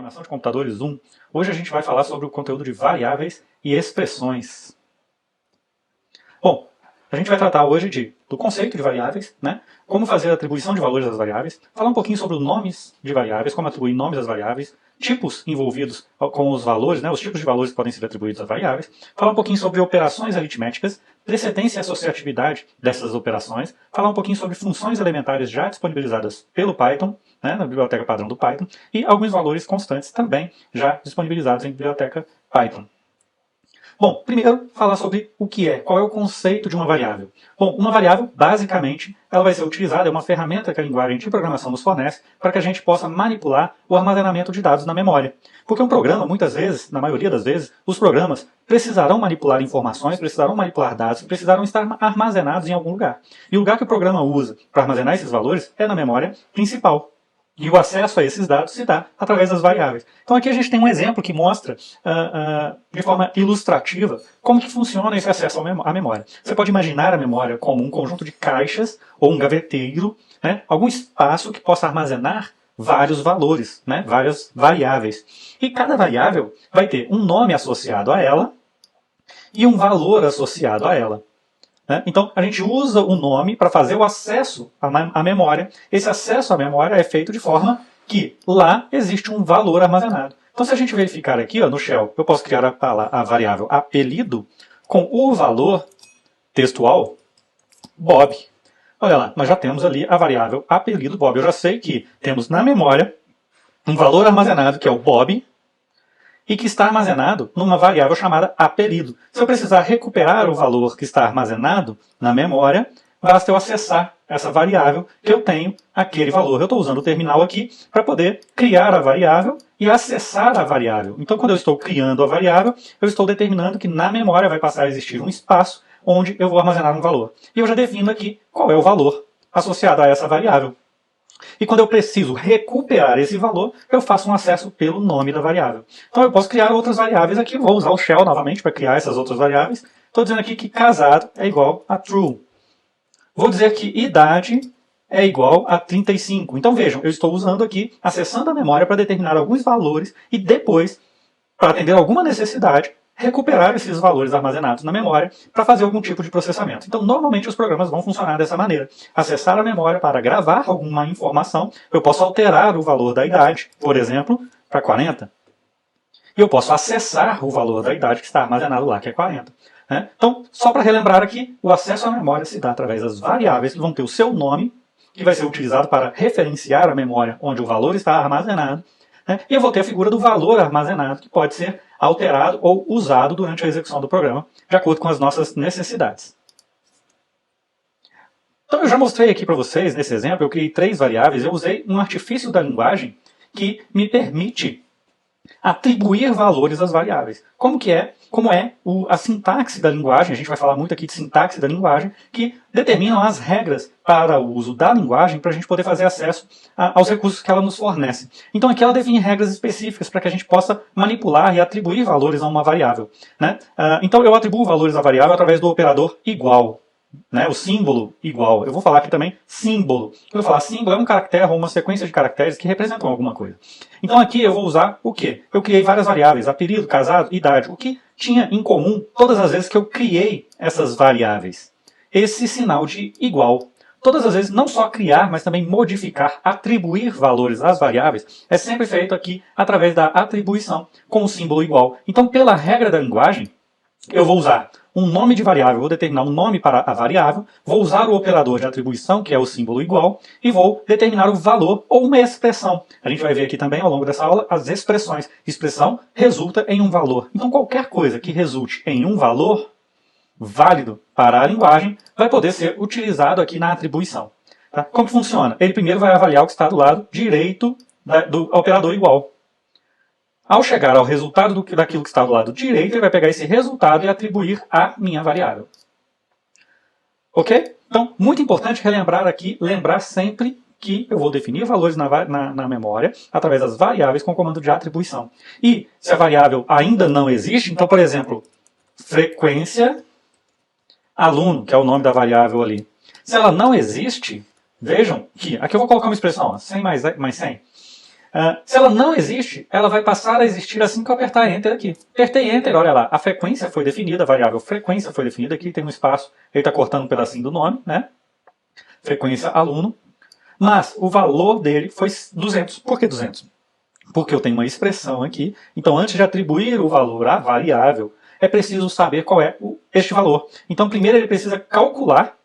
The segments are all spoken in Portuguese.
Programação de Computadores 1. Hoje a gente vai falar sobre o conteúdo de variáveis e expressões. Bom, a gente vai tratar hoje do conceito de variáveis, né? Como fazer a atribuição de valores às variáveis, falar um pouquinho sobre os nomes de variáveis, como atribuir nomes às variáveis, tipos envolvidos com os valores, né? Os tipos de valores que podem ser atribuídos às variáveis, falar um pouquinho sobre operações aritméticas, precedência e associatividade dessas operações, falar um pouquinho sobre funções elementares já disponibilizadas pelo Python, né, na biblioteca padrão do Python, e alguns valores constantes também já disponibilizados em biblioteca Python. Bom, primeiro, falar sobre o que é, qual é o conceito de uma variável. Bom, uma variável, basicamente, ela vai ser utilizada, é uma ferramenta que a linguagem de programação nos fornece para que a gente possa manipular o armazenamento de dados na memória. Porque um programa, muitas vezes, na maioria das vezes, os programas precisarão manipular informações, precisarão manipular dados, precisarão estar armazenados em algum lugar. E o lugar que o programa usa para armazenar esses valores é na memória principal. E o acesso a esses dados se dá através das variáveis. Então aqui a gente tem um exemplo que mostra de forma ilustrativa como que funciona esse acesso à memória. Você pode imaginar a memória como um conjunto de caixas ou um gaveteiro, né, algum espaço que possa armazenar vários valores, né, várias variáveis. E cada variável vai ter um nome associado a ela e um valor associado a ela. Então, a gente usa o nome para fazer o acesso à memória. Esse acesso à memória é feito de forma que lá existe um valor armazenado. Então, se a gente verificar aqui no shell, eu posso criar a variável apelido com o valor textual Bob. Olha lá, nós já temos ali a variável apelido Bob. Eu já sei que temos na memória um valor armazenado que é o Bob, e que está armazenado numa variável chamada apelido. Se eu precisar recuperar o valor que está armazenado na memória, basta eu acessar essa variável que eu tenho aquele valor. Eu estou usando o terminal aqui para poder criar a variável e acessar a variável. Então, quando eu estou criando a variável, eu estou determinando que na memória vai passar a existir um espaço onde eu vou armazenar um valor. E eu já defino aqui qual é o valor associado a essa variável. E quando eu preciso recuperar esse valor, eu faço um acesso pelo nome da variável. Então eu posso criar outras variáveis aqui, vou usar o shell novamente para criar essas outras variáveis. Estou dizendo aqui que casado é igual a true. Vou dizer que idade é igual a 35. Então vejam, eu estou usando aqui, acessando a memória para determinar alguns valores e depois, para atender alguma necessidade, recuperar esses valores armazenados na memória para fazer algum tipo de processamento. Então, normalmente os programas vão funcionar dessa maneira. Acessar a memória para gravar alguma informação, eu posso alterar o valor da idade, por exemplo, para 40. E eu posso acessar o valor da idade que está armazenado lá, que é 40. Então, só para relembrar aqui, o acesso à memória se dá através das variáveis que vão ter o seu nome, que vai ser utilizado para referenciar a memória onde o valor está armazenado, e eu vou ter a figura do valor armazenado, que pode ser alterado ou usado durante a execução do programa, de acordo com as nossas necessidades. Então eu já mostrei aqui para vocês, nesse exemplo, eu criei 3 variáveis, eu usei um artifício da linguagem que me permite atribuir valores às variáveis. Como é a sintaxe da linguagem, a gente vai falar muito aqui de sintaxe da linguagem, que determinam as regras para o uso da linguagem para a gente poder fazer acesso aos recursos que ela nos fornece. Então aqui ela define regras específicas para que a gente possa manipular e atribuir valores a uma variável. Então eu atribuo valores à variável através do operador igual. O símbolo igual. Eu vou falar aqui também símbolo. Quando eu falar símbolo, é um caractere ou uma sequência de caracteres que representam alguma coisa. Então aqui eu vou usar o quê? Eu criei várias variáveis, apelido, casado, idade. O que tinha em comum todas as vezes que eu criei essas variáveis? Esse sinal de igual. Todas as vezes, não só criar, mas também modificar, atribuir valores às variáveis, é sempre feito aqui através da atribuição com o símbolo igual. Então, pela regra da linguagem, eu vou usar um nome de variável, vou determinar um nome para a variável, vou usar o operador de atribuição, que é o símbolo igual, e vou determinar o valor ou uma expressão. A gente vai ver aqui também, ao longo dessa aula, as expressões. Expressão resulta em um valor. Então, qualquer coisa que resulte em um valor válido para a linguagem vai poder ser utilizado aqui na atribuição. Como que funciona? Ele primeiro vai avaliar o que está do lado direito do operador igual. Ao chegar ao resultado daquilo que está do lado direito, ele vai pegar esse resultado e atribuir à minha variável. Ok? Então, muito importante relembrar aqui, lembrar sempre que eu vou definir valores na memória através das variáveis com o comando de atribuição. E se a variável ainda não existe, então, por exemplo, frequência aluno, que é o nome da variável ali. Se ela não existe, vejam que, aqui eu vou colocar uma expressão, 100 mais 100. Se ela não existe, ela vai passar a existir assim que eu apertar Enter aqui. Apertei Enter, olha lá, a frequência foi definida, a variável frequência foi definida, aqui tem um espaço, ele está cortando um pedacinho do nome, né? Frequência aluno, mas o valor dele foi 200. Por que 200? Porque eu tenho uma expressão aqui, então antes de atribuir o valor à variável, é preciso saber qual é este valor. Então primeiro ele precisa calcular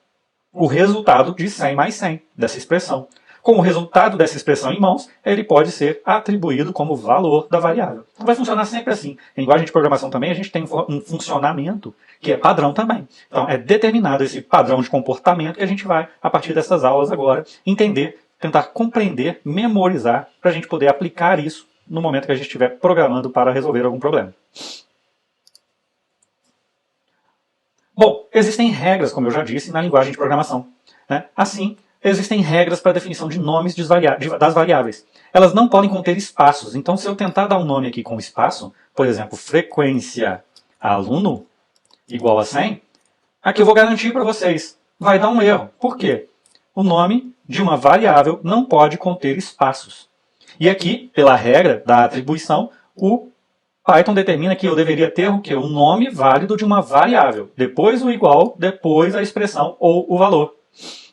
o resultado de 100 mais 100, dessa expressão. Com o resultado dessa expressão em mãos, ele pode ser atribuído como valor da variável. Então vai funcionar sempre assim. Em linguagem de programação também, a gente tem um funcionamento que é padrão também. Então é determinado esse padrão de comportamento que a gente vai, a partir dessas aulas agora, entender, tentar compreender, memorizar, para a gente poder aplicar isso no momento que a gente estiver programando para resolver algum problema. Bom, existem regras, como eu já disse, na linguagem de programação. Né? Assim, existem regras para a definição de nomes das variáveis. Elas não podem conter espaços. Então, se eu tentar dar um nome aqui com espaço, por exemplo, frequência aluno igual a 100, aqui eu vou garantir para vocês, vai dar um erro. Por quê? O nome de uma variável não pode conter espaços. E aqui, pela regra da atribuição, o Python determina que eu deveria ter o quê? Um nome válido de uma variável. Depois o igual, depois a expressão ou o valor.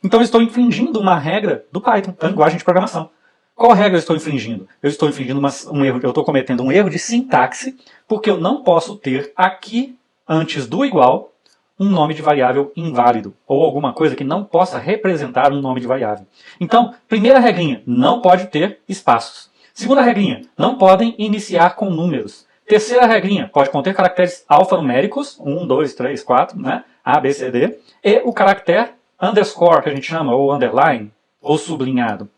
Então eu estou infringindo uma regra do Python, da linguagem de programação. Qual regra eu estou infringindo? Eu estou infringindo um erro, eu estou cometendo um erro de sintaxe, porque eu não posso ter aqui, antes do igual, um nome de variável inválido, ou alguma coisa que não possa representar um nome de variável. Então, primeira regrinha, não pode ter espaços. Segunda regrinha, não podem iniciar com números. Terceira regrinha, pode conter caracteres alfanuméricos, 1, 2, 3, 4, né? A, B, C, D, e o caractere underscore, que a gente chama, ou underline, ou sublinhado.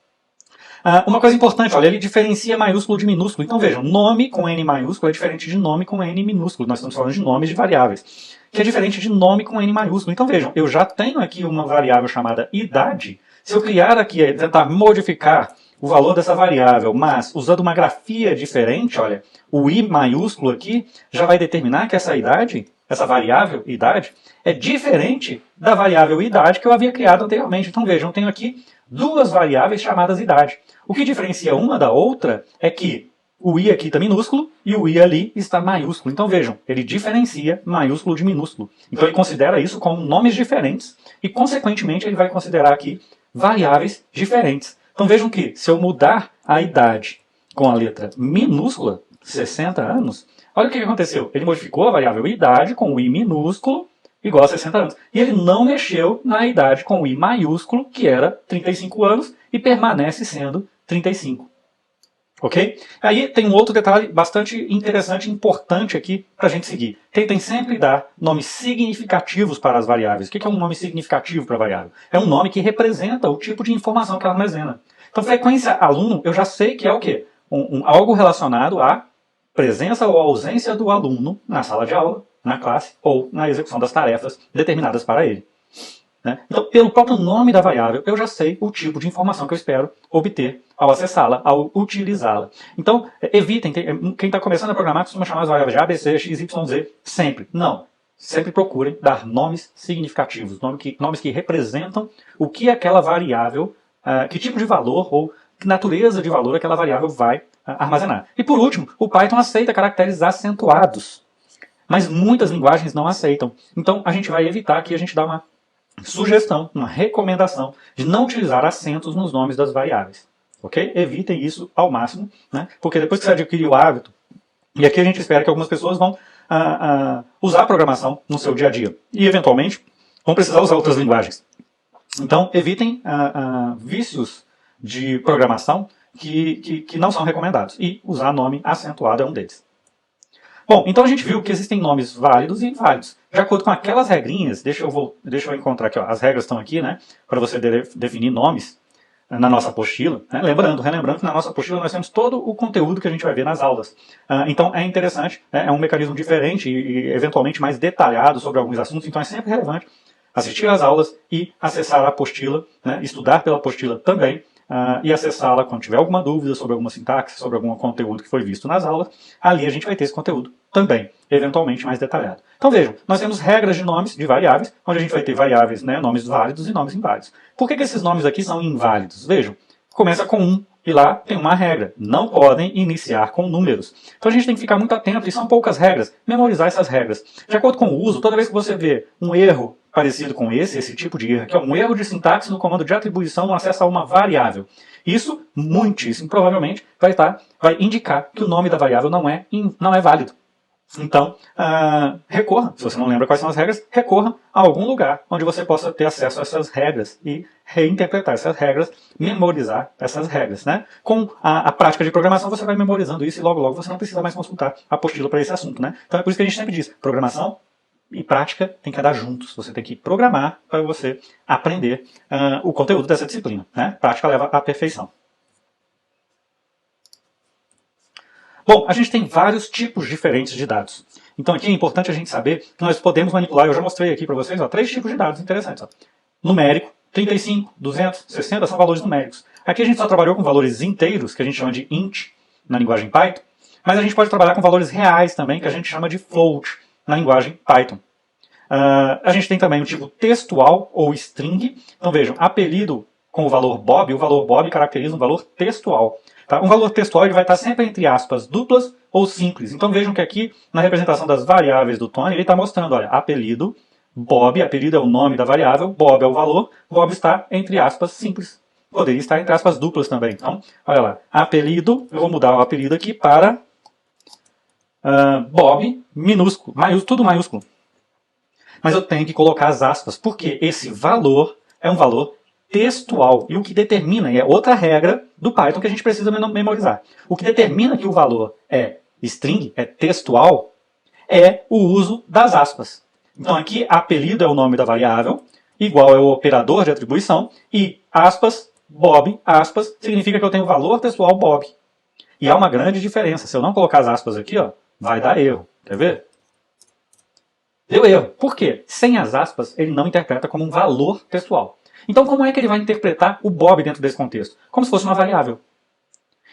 Uma coisa importante, olha, ele diferencia maiúsculo de minúsculo. Então vejam, nome com N maiúsculo é diferente de nome com N minúsculo. Nós estamos falando de nomes de variáveis, que é diferente de nome com N maiúsculo. Então vejam, eu já tenho aqui uma variável chamada idade. Se eu criar aqui, tentar modificar o valor dessa variável, mas usando uma grafia diferente, olha, o I maiúsculo aqui já vai determinar que essa idade, essa variável idade, é diferente da variável idade que eu havia criado anteriormente. Então vejam, eu tenho aqui duas variáveis chamadas idade. O que diferencia uma da outra é que o I aqui está minúsculo e o I ali está maiúsculo. Então vejam, ele diferencia maiúsculo de minúsculo. Então ele considera isso como nomes diferentes e, consequentemente, ele vai considerar aqui variáveis diferentes. Então vejam que, se eu mudar a idade com a letra minúscula, 60 anos, olha o que aconteceu. Ele modificou a variável idade com o I minúsculo igual a 60 anos. E ele não mexeu na idade com o I maiúsculo, que era 35 anos, e permanece sendo 35. Ok? Aí tem um outro detalhe bastante interessante e importante aqui para a gente seguir. Tentem sempre dar nomes significativos para as variáveis. O que é um nome significativo para a variável? É um nome que representa o tipo de informação que ela armazena. Então, frequência aluno, eu já sei que é o quê? Algo relacionado à presença ou ausência do aluno na sala de aula, na classe, ou na execução das tarefas determinadas para ele. Né? Então, pelo próprio nome da variável, eu já sei o tipo de informação que eu espero obter ao acessá-la, ao utilizá-la. Então, evitem, quem está começando a programar costuma chamar as variáveis de A, B, C, X, Y, Z, sempre. Não. Sempre procurem dar nomes significativos, nomes que representam o que aquela variável, que tipo de valor ou que natureza de valor aquela variável vai armazenar. E por último, o Python aceita caracteres acentuados, mas muitas linguagens não aceitam. Então, a gente vai evitar aqui a gente dar uma sugestão, uma recomendação de não utilizar acentos nos nomes das variáveis. Ok? Evitem isso ao máximo, né? Porque depois que você adquire o hábito, e aqui a gente espera que algumas pessoas vão usar a programação no seu dia a dia. E, eventualmente, vão precisar usar outras linguagens. Então, evitem vícios de programação que não são recomendados. E usar nome acentuado é um deles. Bom, então a gente viu que existem nomes válidos e inválidos. De acordo com aquelas regrinhas, deixa eu encontrar aqui, ó, as regras estão aqui, né, para você definir nomes na nossa apostila. Né, relembrando que na nossa apostila nós temos todo o conteúdo que a gente vai ver nas aulas. Então é interessante, né, é um mecanismo diferente e eventualmente mais detalhado sobre alguns assuntos, então é sempre relevante assistir às aulas e acessar a apostila, né, estudar pela apostila também, e acessá-la quando tiver alguma dúvida sobre alguma sintaxe, sobre algum conteúdo que foi visto nas aulas. Ali a gente vai ter esse conteúdo também, eventualmente mais detalhado. Então vejam, nós temos regras de nomes de variáveis, onde a gente vai ter variáveis, né, nomes válidos e nomes inválidos. Por que esses nomes aqui são inválidos? Vejam, começa com 1. E lá tem uma regra, não podem iniciar com números. Então a gente tem que ficar muito atento, e são poucas regras, memorizar essas regras. De acordo com o uso, toda vez que você vê um erro parecido com esse tipo de erro, que é um erro de sintaxe no comando de atribuição no acesso a uma variável, isso, muitíssimo provavelmente, vai indicar que o nome da variável não é válido. Então, recorra, se você não lembra quais são as regras, recorra a algum lugar onde você possa ter acesso a essas regras e reinterpretar essas regras, memorizar essas regras. Né? Com a prática de programação, você vai memorizando isso e logo logo você não precisa mais consultar a apostila para esse assunto. Né? Então é por isso que a gente sempre diz, programação e prática tem que andar juntos. Você tem que programar para você aprender o conteúdo dessa disciplina. Né? Prática leva à perfeição. Bom, a gente tem vários tipos diferentes de dados. Então aqui é importante a gente saber que nós podemos manipular, eu já mostrei aqui para vocês, 3 tipos de dados interessantes. Numérico, 35, 200, 60 são valores numéricos. Aqui a gente só trabalhou com valores inteiros, que a gente chama de int na linguagem Python, mas a gente pode trabalhar com valores reais também, que a gente chama de float na linguagem Python. A gente tem também o tipo textual ou string. Então vejam, apelido com o valor Bob caracteriza um valor textual. Tá? Um valor textual ele vai estar sempre entre aspas duplas ou simples. Então vejam que aqui, na representação das variáveis do Tony, ele está mostrando, olha, apelido, Bob, apelido é o nome da variável, Bob é o valor, Bob está entre aspas simples. Poderia estar entre aspas duplas também. Então, olha lá, apelido, eu vou mudar o apelido aqui para Bob, minúsculo, tudo maiúsculo. Mas eu tenho que colocar as aspas, porque esse valor é um valor textual. E o que determina, e é outra regra do Python que a gente precisa memorizar. O que determina que o valor é string, é textual, é o uso das aspas. Então aqui, apelido é o nome da variável, igual é o operador de atribuição, e aspas, Bob, aspas, significa que eu tenho valor textual Bob. E há uma grande diferença. Se eu não colocar as aspas aqui, ó, vai dar erro. Quer ver? Deu erro. Por quê? Sem as aspas, ele não interpreta como um valor textual. Então, como é que ele vai interpretar o Bob dentro desse contexto? Como se fosse uma variável.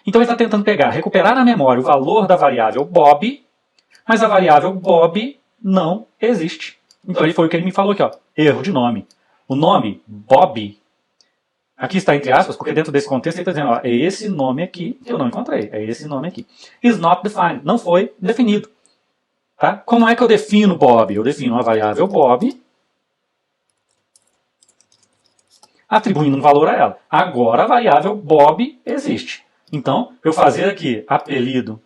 Então, ele está tentando recuperar na memória o valor da variável Bob, mas a variável Bob não existe. Então, ele foi o que ele me falou aqui, ó, erro de nome. O nome Bob, aqui está entre aspas, porque dentro desse contexto ele está dizendo, ó, é esse nome aqui que eu não encontrei, é esse nome aqui. Is not defined, não foi definido. Tá? Como é que eu defino Bob? Eu defino uma variável Bob, atribuindo um valor a ela. Agora a variável Bob existe. Então, eu fazer aqui apelido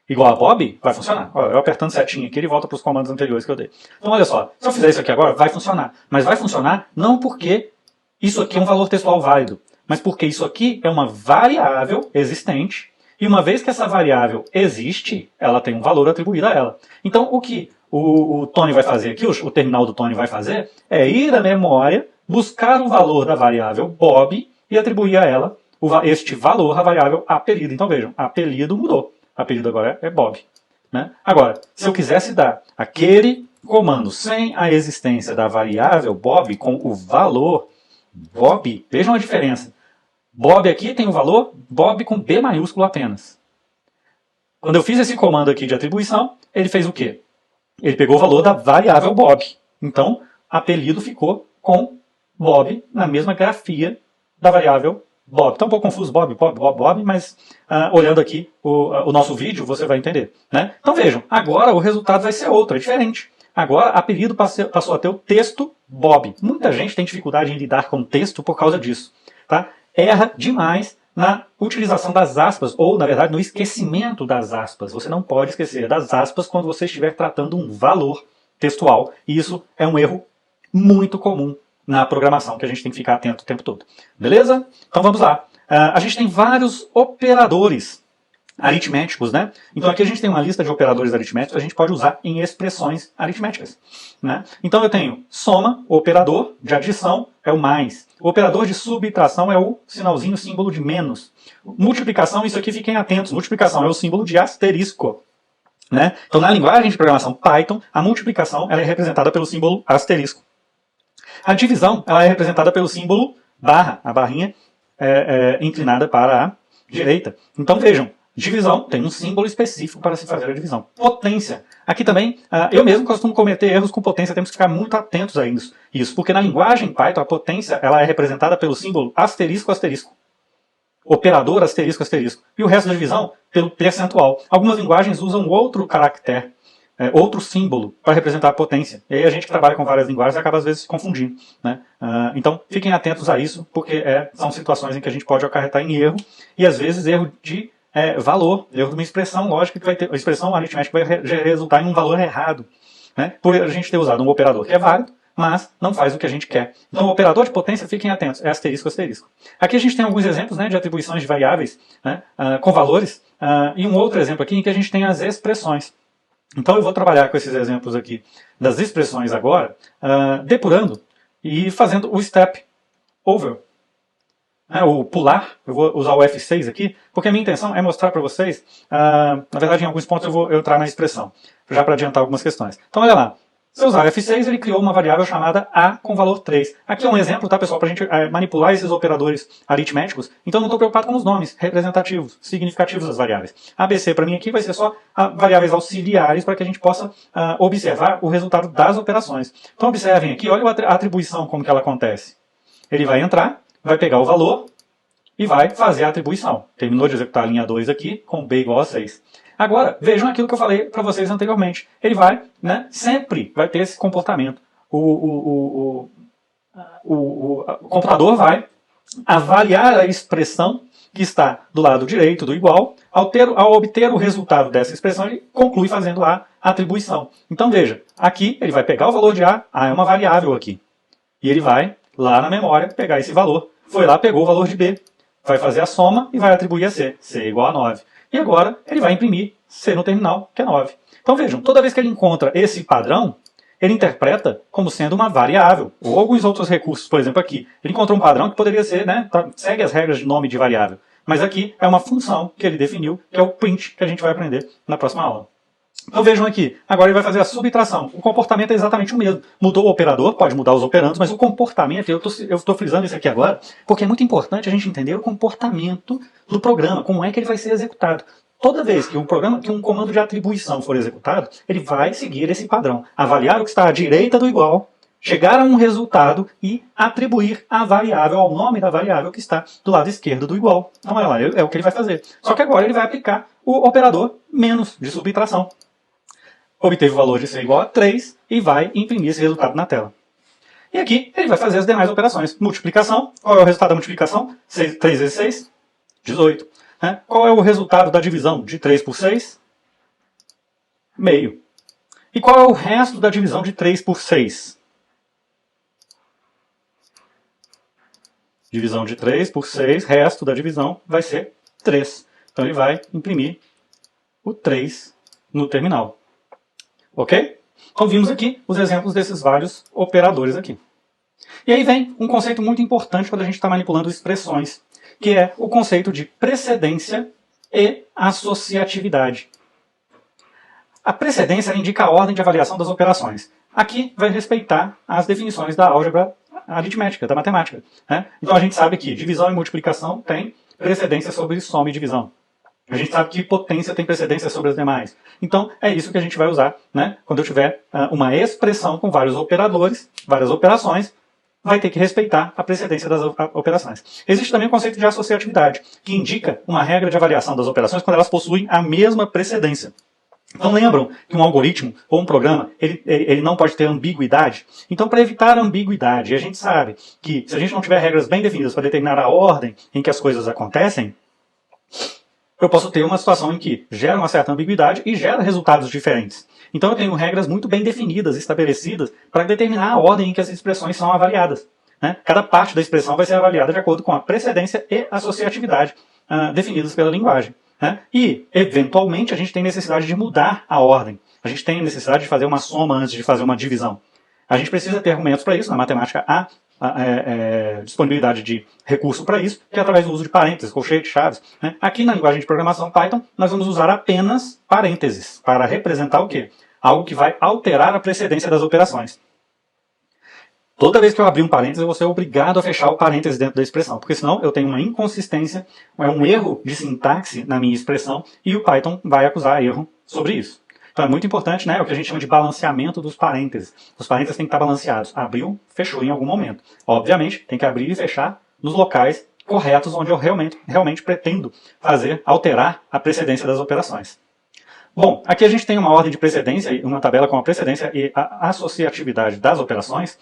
igual a Bob, vai funcionar. Olha, eu apertando setinha aqui, ele volta para os comandos anteriores que eu dei. Então, olha só, se eu fizer isso aqui agora, vai funcionar. Mas vai funcionar não porque isso aqui é um valor textual válido, mas porque isso aqui é uma variável existente, e uma vez que essa variável existe, ela tem um valor atribuído a ela. Então, o que o Tony vai fazer aqui, o terminal do Tony vai fazer, é ir à memória, buscar o valor da variável Bob e atribuir a ela este valor à variável apelido. Então vejam, apelido mudou. Apelido agora é Bob. Né? Agora, se eu quisesse dar aquele comando sem a existência da variável Bob com o valor Bob, vejam a diferença. Bob aqui tem o valor Bob com B maiúsculo apenas. Quando eu fiz esse comando aqui de atribuição, ele fez o quê? Ele pegou o valor da variável Bob. Então, apelido ficou com Bob na mesma grafia da variável Bob. Está um pouco confuso Bob, mas olhando aqui o nosso vídeo, você vai entender. Né? Então vejam, agora o resultado vai ser outro, é diferente. Agora, apelido passou a ter o texto Bob. Muita gente tem dificuldade em lidar com texto por causa disso. Tá? Erra demais na utilização das aspas, ou, na verdade, no esquecimento das aspas. Você não pode esquecer das aspas quando você estiver tratando um valor textual. E isso é um erro muito comum na programação, que a gente tem que ficar atento o tempo todo. Beleza? Então vamos lá. A gente tem vários operadores aritméticos, né? Então aqui a gente tem uma lista de operadores aritméticos que a gente pode usar em expressões aritméticas. Né? Então eu tenho soma, o operador de adição é o mais. O operador de subtração é o sinalzinho, símbolo de menos. Multiplicação, isso aqui fiquem atentos, multiplicação é o símbolo de asterisco. Né? Então na linguagem de programação Python, a multiplicação ela é representada pelo símbolo asterisco. A divisão ela é representada pelo símbolo barra, a barrinha inclinada para a direita. Então vejam, Divisão tem um símbolo específico para se fazer a divisão. Potência. Aqui também, eu mesmo costumo cometer erros com potência, temos que ficar muito atentos a isso, porque na linguagem Python a potência ela é representada pelo símbolo asterisco, asterisco. Operador, asterisco, asterisco. E o resto da divisão pelo percentual. Algumas linguagens usam outro caractere, outro símbolo para representar a potência. E aí a gente que trabalha com várias linguagens acaba às vezes se confundindo. Né? Então fiquem atentos a isso, porque são situações em que a gente pode acarretar em erro, e às vezes erro de valor, erro de uma expressão lógica que vai ter, a expressão aritmética vai resultar em um valor errado. Né? Por a gente ter usado um operador que é válido, mas não faz o que a gente quer. Então o operador de potência, fiquem atentos, é asterisco, asterisco. Aqui a gente tem alguns exemplos, né, de atribuições de variáveis, né, com valores, e um outro exemplo aqui em que a gente tem as expressões. Então eu vou trabalhar com esses exemplos aqui das expressões agora, depurando e fazendo o step over. O pular, eu vou usar o F6 aqui, porque a minha intenção é mostrar para vocês, na verdade em alguns pontos eu vou entrar na expressão, já para adiantar algumas questões. Então olha lá, se eu usar o F6, ele criou uma variável chamada A com valor 3. Aqui é um exemplo, tá pessoal, para a gente manipular esses operadores aritméticos, então não estou preocupado com os nomes representativos, significativos das variáveis. ABC para mim aqui vai ser só variáveis auxiliares para que a gente possa observar o resultado das operações. Então observem aqui, olha a atribuição como que ela acontece. Ele vai entrar, vai pegar o valor e vai fazer a atribuição. Terminou de executar a linha 2 aqui, com B igual a 6. Agora, vejam aquilo que eu falei para vocês anteriormente. Ele vai, sempre vai ter esse comportamento. O computador vai avaliar a expressão que está do lado direito do igual. Ao obter o resultado dessa expressão, ele conclui fazendo a atribuição. Então veja, aqui ele vai pegar o valor de A é uma variável aqui. E ele vai lá na memória pegar esse valor. Foi lá, pegou o valor de B. Vai fazer a soma e vai atribuir a C. C igual a 9. E agora ele vai imprimir C no terminal, que é 9. Então vejam, toda vez que ele encontra esse padrão, ele interpreta como sendo uma variável. Ou alguns outros recursos, por exemplo aqui. Ele encontrou um padrão que poderia ser, segue as regras de nome de variável. Mas aqui é uma função que ele definiu, que é o print, que a gente vai aprender na próxima aula. Então vejam aqui, agora ele vai fazer a subtração. O comportamento é exatamente o mesmo. Mudou o operador, pode mudar os operandos, mas o comportamento, eu estou frisando isso aqui agora, porque é muito importante a gente entender o comportamento do programa, como é que ele vai ser executado. Toda vez que um comando de atribuição for executado, ele vai seguir esse padrão. Avaliar o que está à direita do igual, chegar a um resultado e atribuir a variável, ao nome da variável que está do lado esquerdo do igual. Então olha lá, é o que ele vai fazer. Só que agora ele vai aplicar o operador menos de subtração. Obteve o valor de C igual a 3 e vai imprimir esse resultado na tela. E aqui ele vai fazer as demais operações. Multiplicação, qual é o resultado da multiplicação? 3 vezes 6, 18. Qual é o resultado da divisão de 3 por 6? Meio. E qual é o resto da divisão de 3 por 6? Divisão de 3 por 6, resto da divisão vai ser 3. Então ele vai imprimir o 3 no terminal. Ok? Então vimos aqui os exemplos desses vários operadores aqui. E aí vem um conceito muito importante quando a gente está manipulando expressões, que é o conceito de precedência e associatividade. A precedência indica a ordem de avaliação das operações. Aqui vai respeitar as definições da álgebra aritmética, da matemática. Então a gente sabe que divisão e multiplicação tem precedência sobre soma e divisão. A gente sabe que potência tem precedência sobre as demais. Então, é isso que a gente vai usar, quando eu tiver uma expressão com vários operadores, várias operações, vai ter que respeitar a precedência das operações. Existe também o conceito de associatividade, que indica uma regra de avaliação das operações quando elas possuem a mesma precedência. Então lembram que um algoritmo ou um programa, ele não pode ter ambiguidade? Então, para evitar a ambiguidade, a gente sabe que se a gente não tiver regras bem definidas para determinar a ordem em que as coisas acontecem, eu posso ter uma situação em que gera uma certa ambiguidade e gera resultados diferentes. Então eu tenho regras muito bem definidas, estabelecidas, para determinar a ordem em que as expressões são avaliadas. Cada parte da expressão vai ser avaliada de acordo com a precedência e associatividade definidas pela linguagem. E, eventualmente, a gente tem necessidade de mudar a ordem. A gente tem necessidade de fazer uma soma antes de fazer uma divisão. A gente precisa ter argumentos para isso. Na matemática há disponibilidade de recurso para isso, que é através do uso de parênteses, colchetes, chaves. Aqui na linguagem de programação Python, nós vamos usar apenas parênteses para representar o quê? Algo que vai alterar a precedência das operações. Toda vez que eu abrir um parênteses, eu vou ser obrigado a fechar o parênteses dentro da expressão, porque senão eu tenho uma inconsistência, um erro de sintaxe na minha expressão, e o Python vai acusar erro sobre isso. Então é muito importante, né, o que a gente chama de balanceamento dos parênteses. Os parênteses têm que estar balanceados. Abriu, fechou em algum momento. Obviamente, tem que abrir e fechar nos locais corretos onde eu realmente pretendo alterar a precedência das operações. Bom, aqui a gente tem uma ordem de precedência, uma tabela com a precedência e a associatividade das operações,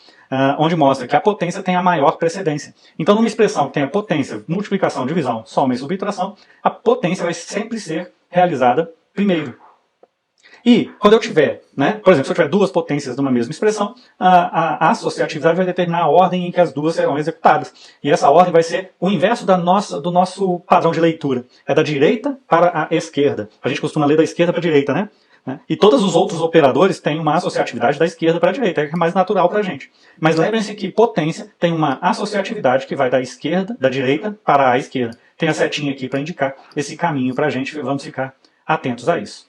onde mostra que a potência tem a maior precedência. Então, numa expressão que tem a potência, multiplicação, divisão, soma e subtração, a potência vai sempre ser realizada primeiro. E, quando eu tiver, por exemplo, se eu tiver duas potências numa mesma expressão, a associatividade vai determinar a ordem em que as duas serão executadas. E essa ordem vai ser o inverso do nosso padrão de leitura. É da direita para a esquerda. A gente costuma ler da esquerda para a direita, né? E todos os outros operadores têm uma associatividade da esquerda para a direita, é mais natural para a gente. Mas lembrem-se que potência tem uma associatividade que vai da direita para a esquerda. Tem a setinha aqui para indicar esse caminho para a gente, vamos ficar atentos a isso.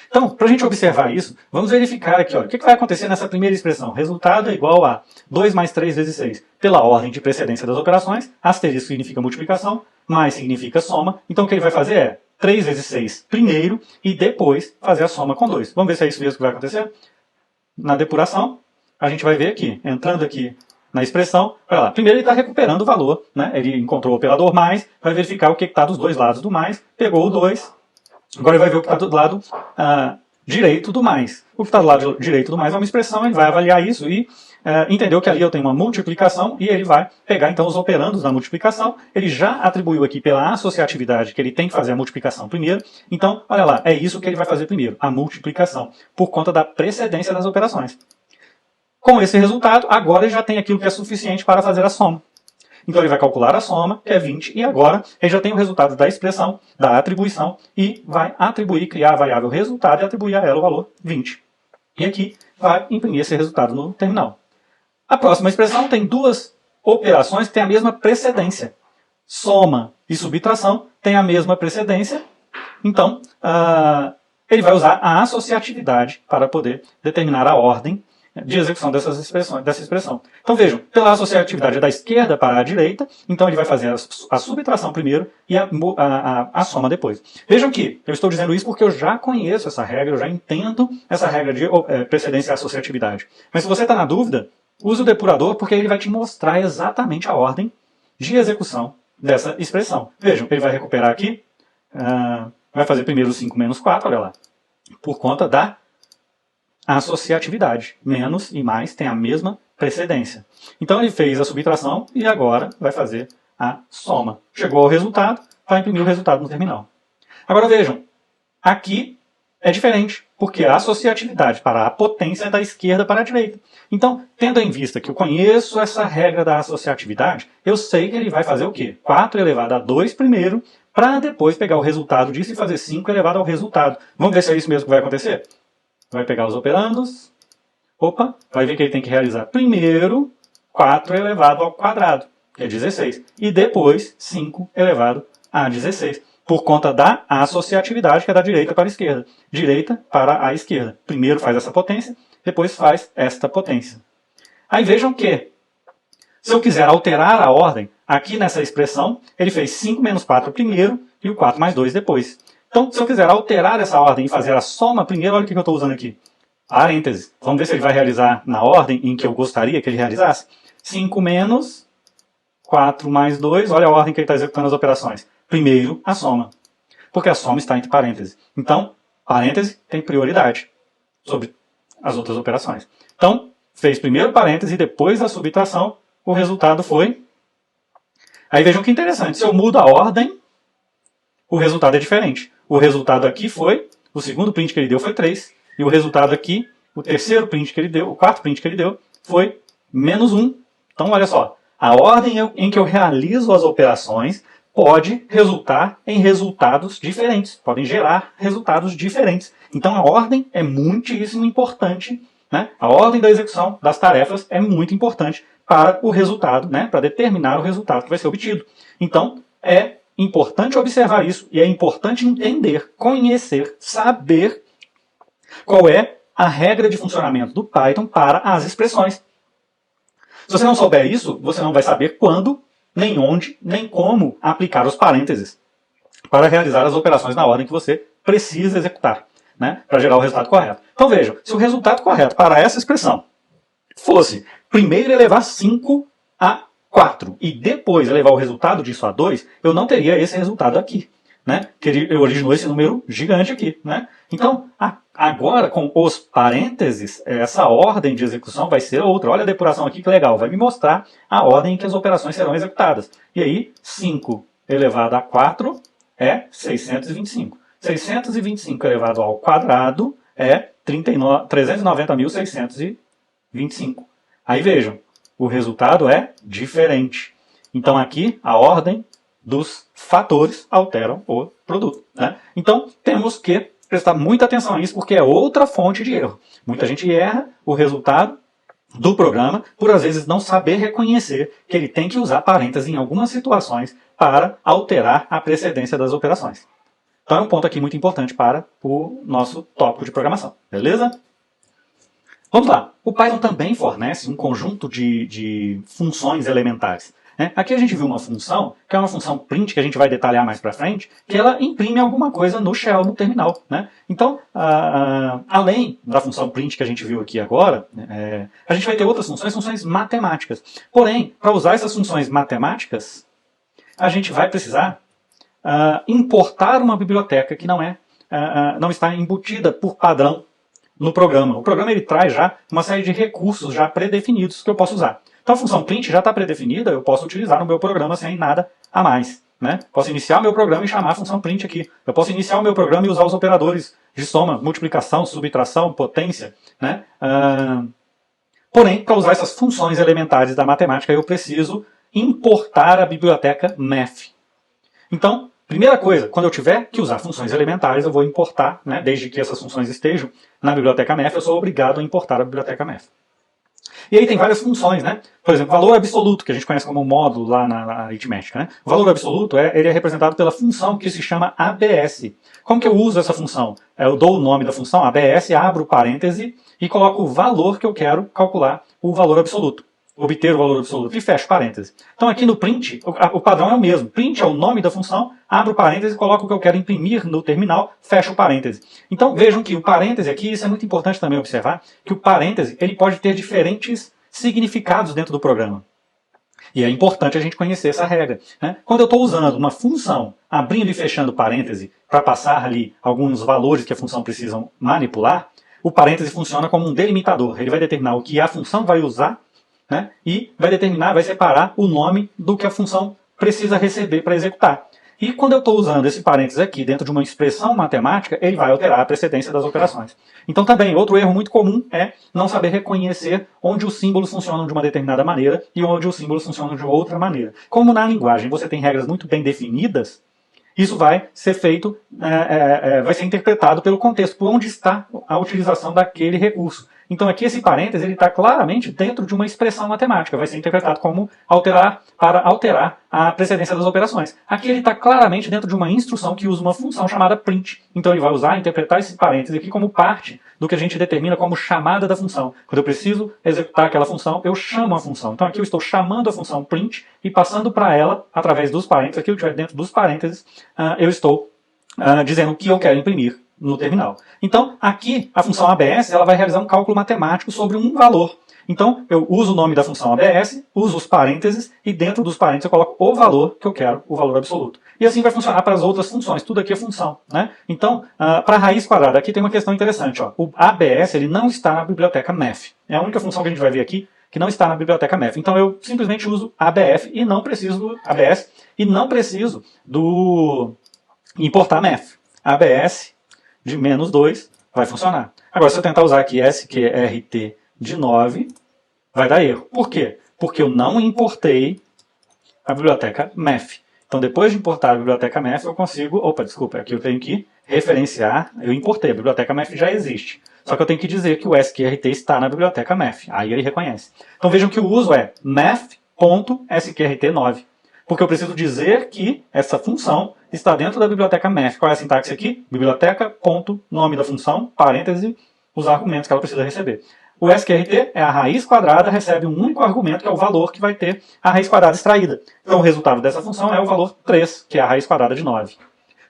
Então, para a gente observar isso, vamos verificar aqui, olha, o que vai acontecer nessa primeira expressão. Resultado é igual a 2 mais 3 vezes 6. Pela ordem de precedência das operações, asterisco significa multiplicação, mais significa soma. Então, o que ele vai fazer é 3 vezes 6 primeiro e depois fazer a soma com 2. Vamos ver se é isso mesmo que vai acontecer? Na depuração, a gente vai ver aqui, entrando aqui na expressão, olha lá, primeiro ele está recuperando o valor, ele encontrou o operador mais, vai verificar o que está dos dois lados do mais, pegou o 2, agora ele vai ver o que está do lado direito do mais. O que está do lado direito do mais é uma expressão, ele vai avaliar isso e entendeu que ali eu tenho uma multiplicação e ele vai pegar então os operandos da multiplicação. Ele já atribuiu aqui pela associatividade que ele tem que fazer a multiplicação primeiro. Então, olha lá, é isso que ele vai fazer primeiro, a multiplicação, por conta da precedência das operações. Com esse resultado, agora ele já tem aquilo que é suficiente para fazer a soma. Então ele vai calcular a soma, que é 20, e agora ele já tem o resultado da expressão, da atribuição, e vai criar a variável resultado e atribuir a ela o valor 20. E aqui vai imprimir esse resultado no terminal. A próxima expressão tem duas operações que têm a mesma precedência. Soma e subtração têm a mesma precedência, então ele vai usar a associatividade para poder determinar a ordem de execução dessa expressão. Então vejam, pela associatividade é da esquerda para a direita, então ele vai fazer a subtração primeiro e a soma depois. Vejam que eu estou dizendo isso porque eu já conheço essa regra, eu já entendo essa regra de precedência e associatividade. Mas se você está na dúvida, use o depurador porque ele vai te mostrar exatamente a ordem de execução dessa expressão. Vejam, ele vai recuperar aqui, vai fazer primeiro 5 menos 4, olha lá, por conta da associatividade. Menos e mais tem a mesma precedência. Então ele fez a subtração e agora vai fazer a soma. Chegou ao resultado, vai imprimir o resultado no terminal. Agora vejam, aqui é diferente, porque a associatividade para a potência é da esquerda para a direita. Então, tendo em vista que eu conheço essa regra da associatividade, eu sei que ele vai fazer o quê? 4 elevado a 2 primeiro, para depois pegar o resultado disso e fazer 5 elevado ao resultado. Vamos ver se é isso mesmo que vai acontecer? Vai pegar os operandos, vai ver que ele tem que realizar primeiro 4 elevado ao quadrado, que é 16, e depois 5 elevado a 16, por conta da associatividade, que é da direita para a esquerda. Direita para a esquerda. Primeiro faz essa potência, depois faz esta potência. Aí vejam que, se eu quiser alterar a ordem, aqui nessa expressão, ele fez 5 menos 4 primeiro e o 4 mais 2 depois. Então, se eu quiser alterar essa ordem e fazer a soma primeiro, olha o que eu estou usando aqui. Parênteses. Vamos ver se ele vai realizar na ordem em que eu gostaria que ele realizasse. 5 menos 4 mais 2, olha a ordem que ele está executando as operações. Primeiro, a soma. Porque a soma está entre parênteses. Então, parêntese tem prioridade sobre as outras operações. Então, fez primeiro parêntese e depois a subtração, o resultado foi... Aí vejam que interessante. Se eu mudo a ordem, o resultado é diferente. O resultado aqui foi, o segundo print que ele deu foi 3, e o resultado aqui, o terceiro print que ele deu, o quarto print que ele deu, foi menos 1. Então, olha só, a ordem em que eu realizo as operações pode resultar em resultados diferentes, podem gerar resultados diferentes. Então, a ordem é muitíssimo importante, A ordem da execução das tarefas é muito importante para o resultado, para determinar o resultado que vai ser obtido. Então, é importante observar isso e é importante entender, conhecer, saber qual é a regra de funcionamento do Python para as expressões. Se você não souber isso, você não vai saber quando, nem onde, nem como aplicar os parênteses para realizar as operações na ordem que você precisa executar, né, para gerar o resultado correto. Então vejam, se o resultado correto para essa expressão fosse primeiro elevar 5 a 4 e depois elevar o resultado disso a 2, eu não teria esse resultado aqui, né? Que originou esse número gigante aqui, né? Então, agora com os parênteses, essa ordem de execução vai ser outra. Olha a depuração aqui que legal, vai me mostrar a ordem em que as operações serão executadas. E aí, 5 elevado a 4 é 625. 625 elevado ao quadrado é 390.625. Aí vejam, o resultado é diferente. Então aqui a ordem dos fatores alteram o produto, né? Então temos que prestar muita atenção a isso, porque é outra fonte de erro. Muita gente erra o resultado do programa por às vezes não saber reconhecer que ele tem que usar parênteses em algumas situações para alterar a precedência das operações. Então é um ponto aqui muito importante para o nosso tópico de programação, beleza? Vamos lá. O Python também fornece um conjunto de funções elementares. Né? Aqui a gente viu uma função, que é uma função print, que a gente vai detalhar mais para frente, que ela imprime alguma coisa no shell, no terminal. Né? Então, além da função print que a gente viu aqui agora, a gente vai ter outras funções matemáticas. Porém, para usar essas funções matemáticas, a gente vai precisar importar uma biblioteca que não está embutida por padrão no programa. O programa ele traz já uma série de recursos já pré-definidos que eu posso usar. Então a função print já está pré-definida, eu posso utilizar no meu programa sem nada a mais. Né? Posso iniciar o meu programa e chamar a função print aqui. Eu posso iniciar o meu programa e usar os operadores de soma, multiplicação, subtração, potência. Né? Porém, para usar essas funções elementares da matemática, eu preciso importar a biblioteca math. Então, primeira coisa, quando eu tiver que usar funções elementares, eu vou importar, né, desde que essas funções estejam na biblioteca math, eu sou obrigado a importar a biblioteca math. E aí tem várias funções, né? Por exemplo, valor absoluto, que a gente conhece como módulo lá na aritmética. Né? O valor absoluto ele é representado pela função que se chama ABS. Como que eu uso essa função? Eu dou o nome da função, ABS, abro parêntese e coloco o valor que eu quero calcular, o valor absoluto. Obter o valor absoluto e fecho parêntese. Então aqui no print, o padrão é o mesmo. Print é o nome da função, abro parêntese, coloco o que eu quero imprimir no terminal, fecho parêntese. Então vejam que o parêntese aqui, isso é muito importante também observar, que o parêntese ele pode ter diferentes significados dentro do programa. E é importante a gente conhecer essa regra. Né? Quando eu estou usando uma função, abrindo e fechando parêntese, para passar ali alguns valores que a função precisa manipular, o parêntese funciona como um delimitador. Ele vai determinar o que a função vai usar, né? E vai separar o nome do que a função precisa receber para executar. E quando eu estou usando esse parênteses aqui dentro de uma expressão matemática, ele vai alterar a precedência das operações. Então também, outro erro muito comum é não saber reconhecer onde os símbolos funcionam de uma determinada maneira e onde os símbolos funcionam de outra maneira. Como na linguagem você tem regras muito bem definidas, isso vai ser feito, vai ser interpretado pelo contexto, por onde está a utilização daquele recurso. Então aqui esse parêntese ele está claramente dentro de uma expressão matemática, vai ser interpretado como para alterar a precedência das operações. Aqui ele está claramente dentro de uma instrução que usa uma função chamada print. Então ele vai usar, interpretar esse parêntese aqui como parte do que a gente determina como chamada da função. Quando eu preciso executar aquela função, eu chamo a função. Então aqui eu estou chamando a função print e passando para ela, através dos parênteses, aqui eu estiver dentro dos parênteses, eu estou dizendo o que eu quero imprimir no terminal. Então, aqui, a função ABS ela vai realizar um cálculo matemático sobre um valor. Então, eu uso o nome da função ABS, uso os parênteses, e dentro dos parênteses eu coloco o valor que eu quero, o valor absoluto. E assim vai funcionar para as outras funções. Tudo aqui é função. Né? Então, para a raiz quadrada, aqui tem uma questão interessante. Ó. O ABS ele não está na biblioteca math. É a única função que a gente vai ver aqui que não está na biblioteca math. Então, eu simplesmente uso ABF e não preciso do ABS e não preciso do importar math. ABS de menos 2 vai funcionar. Agora, se eu tentar usar aqui SQRT de 9, vai dar erro. Por quê? Porque eu não importei a biblioteca math. Então, depois de importar a biblioteca math, eu consigo... aqui eu tenho que referenciar. Eu importei, a biblioteca math já existe. Só que eu tenho que dizer que o SQRT está na biblioteca math. Aí ele reconhece. Então, vejam que o uso é math.sqrt9. Porque eu preciso dizer que essa função está dentro da biblioteca math. Qual é a sintaxe aqui? Biblioteca, ponto, nome da função, parêntese, os argumentos que ela precisa receber. O SQRT é a raiz quadrada, recebe um único argumento, que é o valor que vai ter a raiz quadrada extraída. Então o resultado dessa função é o valor 3, que é a raiz quadrada de 9.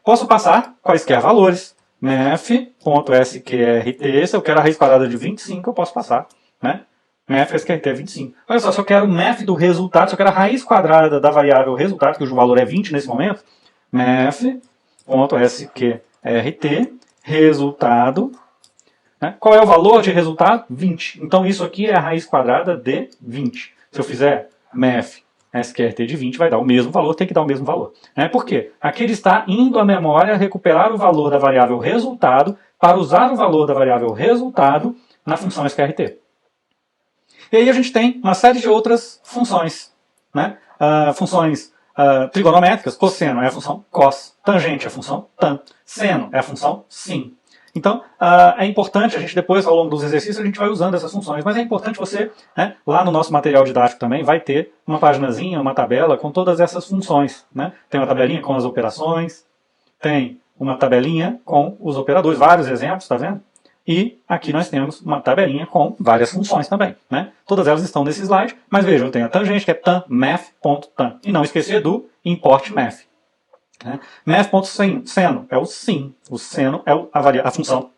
Posso passar quaisquer valores. Math.sqrt, se eu quero a raiz quadrada de 25, eu posso passar, né? Math.sqrt é 25. Olha só, se eu quero o math do resultado, se eu quero a raiz quadrada da variável resultado, que o valor é 20 nesse momento, math.sqrt, resultado, né? Qual é o valor de resultado? 20. Então isso aqui é a raiz quadrada de 20. Se eu fizer math SQRT de 20 vai dar o mesmo valor, tem que dar o mesmo valor. Né? Por quê? Aqui ele está indo à memória recuperar o valor da variável resultado para usar o valor da variável resultado na função SQRT. E aí a gente tem uma série de outras funções. Né? Funções trigonométricas, cosseno é a função cos, tangente é a função tan, seno é a função sin. Então, é importante, a gente depois, ao longo dos exercícios, a gente vai usando essas funções, mas é importante você, né, lá no nosso material didático também, vai ter uma paginazinha, uma tabela com todas essas funções. Né? Tem uma tabelinha com as operações, tem uma tabelinha com os operadores, vários exemplos, tá vendo? E aqui nós temos uma tabelinha com várias funções também. Né? Todas elas estão nesse slide, mas vejam, tem a tangente, que é tan, math.tan. E não esquecer do import math. Né? Math.seno é o sin. O seno é a função